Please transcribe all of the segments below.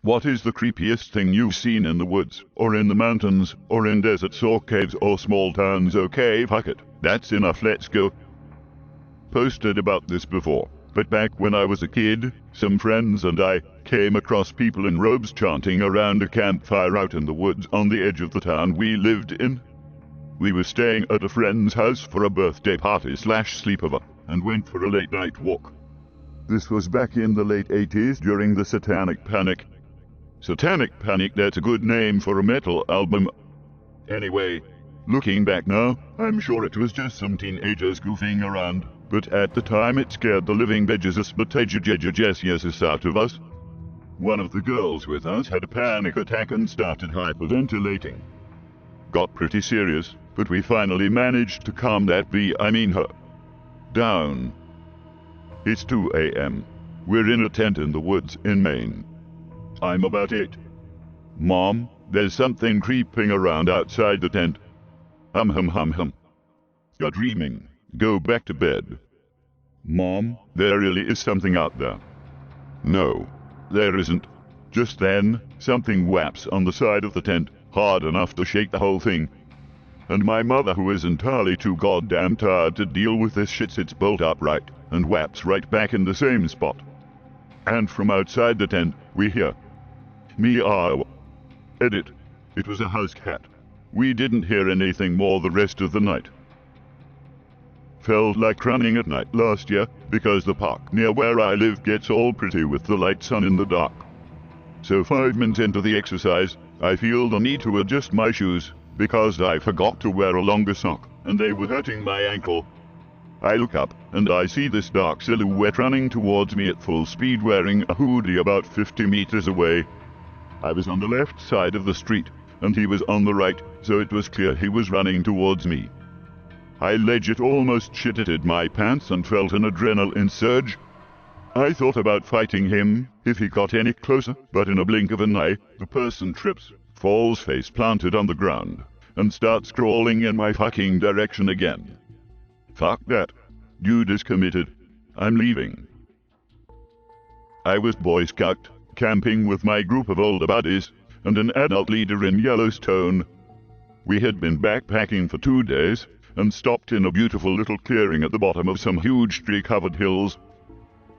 What is the creepiest thing you've seen in the woods, or in the mountains, or in deserts or caves or small towns? Okay, fuck it. That's enough, let's go. Posted about this before, but back when I was a kid, some friends and I came across people in robes chanting around a campfire out in the woods on the edge of the town we lived in. We were staying at a friend's house for a birthday party / sleepover, and went for a late night walk. This was back in the late 80s during the Satanic Panic. Satanic Panic, that's a good name for a metal album. Anyway, looking back now, I'm sure it was just some teenagers goofing around, but at the time it scared the living bejesus out of us. One of the girls with us had a panic attack and started hyperventilating. Got pretty serious, but we finally managed to calm her down. It's 2 a.m. We're in a tent in the woods in Maine. I'm about 8. Mom, there's something creeping around outside the tent. Hum. You're dreaming. Go back to bed. Mom, there really is something out there. No, there isn't. Just then, something whaps on the side of the tent, hard enough to shake the whole thing. And my mother, who is entirely too goddamn tired to deal with this shit, sits bolt upright and whaps right back in the same spot. And from outside the tent, we hear meow. Edit. It was a house cat. We didn't hear anything more the rest of the night. Felt like running at night last year, because the park near where I live gets all pretty with the lights on in the dark. So 5 minutes into the exercise, I feel the need to adjust my shoes, because I forgot to wear a longer sock, and they were hurting my ankle. I look up, and I see this dark silhouette running towards me at full speed wearing a hoodie about 50 meters away. I was on the left side of the street, and he was on the right, so it was clear he was running towards me. I legit almost shitted my pants and felt an adrenaline surge. I thought about fighting him if he got any closer, but in a blink of an eye, the person trips, falls face planted on the ground, and starts crawling in my fucking direction again. Fuck that. Dude is committed. I'm leaving. I was Boy Scout, camping with my group of older buddies, and an adult leader in Yellowstone. We had been backpacking for 2 days, and stopped in a beautiful little clearing at the bottom of some huge tree-covered hills.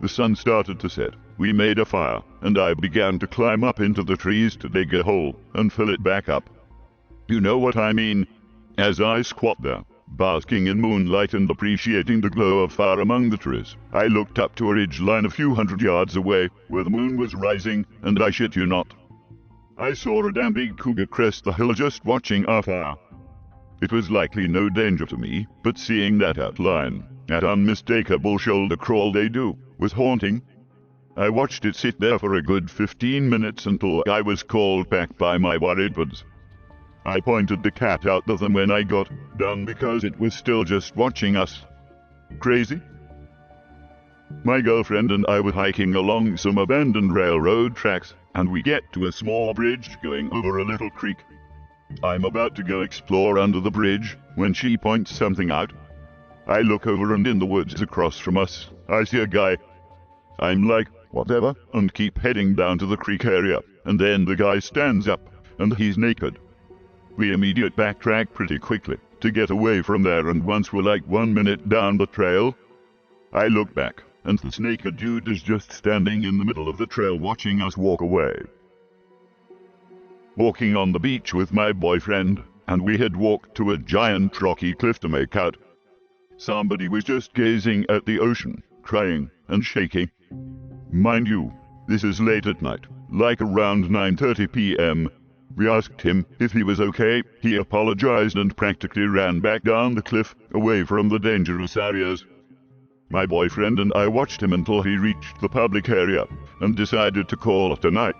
The sun started to set. We made a fire, and I began to climb up into the trees to dig a hole and fill it back up. You know what I mean? As I squat there, basking in moonlight and appreciating the glow of fire among the trees, I looked up to a ridge line a few hundred yards away, where the moon was rising, and I shit you not, I saw a damn big cougar crest the hill just watching our fire. It was likely no danger to me, but seeing that outline, that unmistakable shoulder crawl they do, was haunting. I watched it sit there for a good 15 minutes until I was called back by my worried buds. I pointed the cat out to them when I got done because it was still just watching us. Crazy? My girlfriend and I were hiking along some abandoned railroad tracks, and we get to a small bridge going over a little creek. I'm about to go explore under the bridge when she points something out. I look over, and in the woods across from us, I see a guy. I'm like, whatever, and keep heading down to the creek area, and then the guy stands up, and he's naked. We immediately backtrack pretty quickly to get away from there, and once we're like 1 minute down the trail, I look back, and this naked dude is just standing in the middle of the trail watching us walk away. Walking on the beach with my boyfriend, and we had walked to a giant rocky cliff to make out. Somebody was just gazing at the ocean, crying and shaking. Mind you, this is late at night, like around 9:30 p.m. We asked him if he was okay. He apologized and practically ran back down the cliff, away from the dangerous areas. My boyfriend and I watched him until he reached the public area, and decided to call it a night.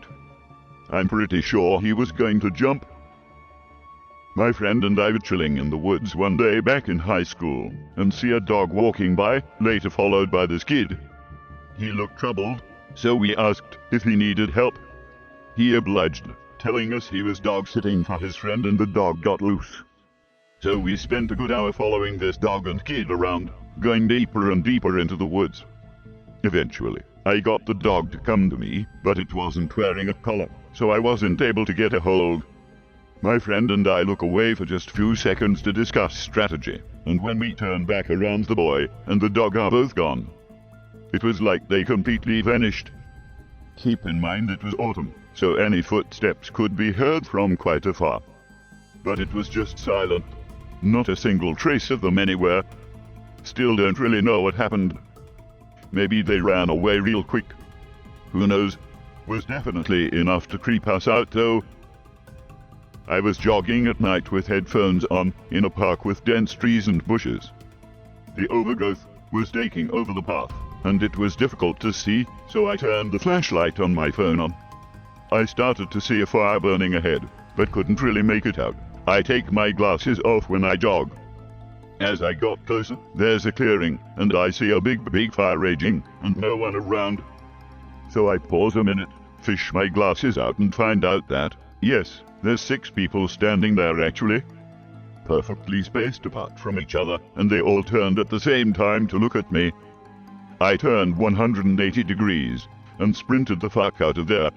I'm pretty sure he was going to jump. My friend and I were chilling in the woods one day back in high school, and see a dog walking by, later followed by this kid. He looked troubled, so we asked if he needed help. He obliged, telling us he was dog sitting for his friend and the dog got loose. So we spent a good hour following this dog and kid around, going deeper and deeper into the woods. Eventually, I got the dog to come to me, but it wasn't wearing a collar, so I wasn't able to get a hold. My friend and I look away for just a few seconds to discuss strategy, and when we turn back around, the boy and the dog are both gone. It was like they completely vanished. Keep in mind it was autumn, so any footsteps could be heard from quite afar. But it was just silent. Not a single trace of them anywhere. Still don't really know what happened. Maybe they ran away real quick. Who knows? Was definitely enough to creep us out though. I was jogging at night with headphones on, in a park with dense trees and bushes. The overgrowth was taking over the path, and it was difficult to see, so I turned the flashlight on my phone on. I started to see a fire burning ahead, but couldn't really make it out. I take my glasses off when I jog. As I got closer, there's a clearing, and I see a big fire raging, and no one around. So I pause a minute, fish my glasses out and find out that, yes, there's 6 people standing there actually. Perfectly spaced apart from each other, and they all turned at the same time to look at me. I turned 180 degrees, and sprinted the fuck out of there.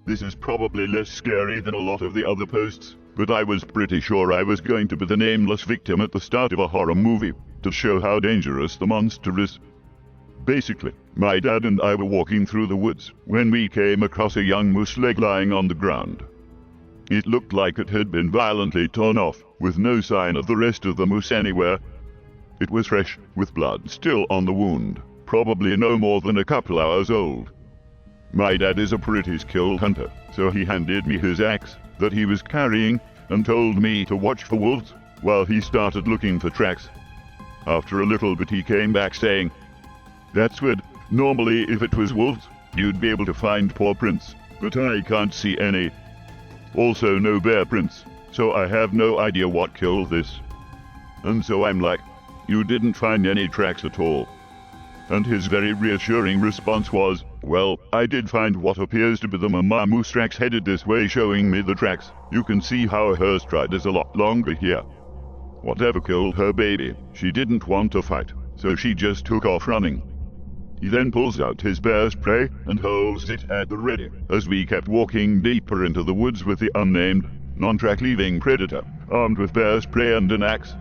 This is probably less scary than a lot of the other posts, but I was pretty sure I was going to be the nameless victim at the start of a horror movie, to show how dangerous the monster is. Basically, my dad and I were walking through the woods when we came across a young moose leg lying on the ground. It looked like it had been violently torn off, with no sign of the rest of the moose anywhere. It was fresh, with blood still on the wound, probably no more than a couple hours old. My dad is a pretty skilled hunter, so he handed me his axe that he was carrying and told me to watch for wolves while he started looking for tracks. After a little bit he came back saying, "That's weird. Normally if it was wolves, you'd be able to find paw prints, but I can't see any. Also no bear prints, so I have no idea what killed this." And so I'm like, "You didn't find any tracks at all?" And his very reassuring response was, "Well, I did find what appears to be the mama moose tracks headed this way, showing me the tracks. You can see how her stride is a lot longer here. Whatever killed her baby, she didn't want to fight, so she just took off running." He then pulls out his bear spray and holds it at the ready, as we kept walking deeper into the woods with the unnamed, non-track leaving predator, armed with bear spray and an axe.